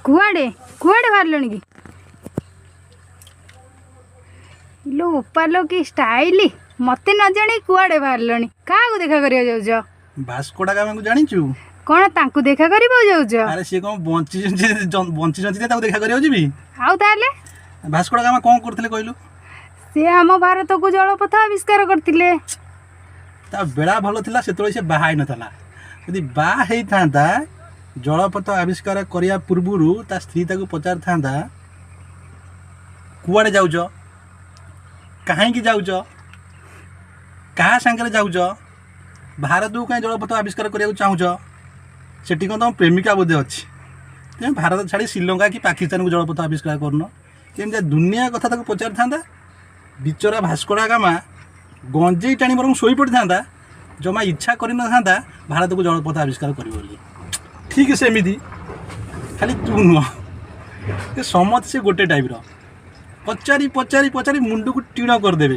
कुआड़े कुआड़े बाहर कि लो उपालो की स्टाइल मते न जानी कुआड़े बाहर क्या देखा करिया जाउछ भास्को डा गामा को जानिचु कौन तांकु देखा करिबो जाउछ अरे से कौन बंची देखा करियो जीबी आउ ताले भास्को डा गामा कौन करथिले कहलु से आम भारत को जलपथ आविष्कार करथिले ता बेड़ा भलो थिला सेतोळे से बाहाई नथला यदि बा हेई थांता जलपथ आविष्कार करिया पूर्वरु ता स्त्री ताको पचार थांता कुआडे जाउछ काहे की जाउछ कहा संगे जाउछ भारत को कहीं जलपथ आविष्कार करिया चाहूछ सेठी कौन तुम प्रेमिका बोधे अच्छी तुम भारत छाड़ी श्रीलंका कि पाकिस्तान को जलपथ आविष्कार करन केमती दुनिया कथा ताको पचार था बिचरा भास्को डा गामा गंजे टाणी बर शोई पड़ी था जमा इच्छा कर भारत को जलपथ आविष्कार कर ठीक सेमती खाली तू नुह समस्त से गोटे टाइप पचारि पचारि पचारि मुंड को टीण करदे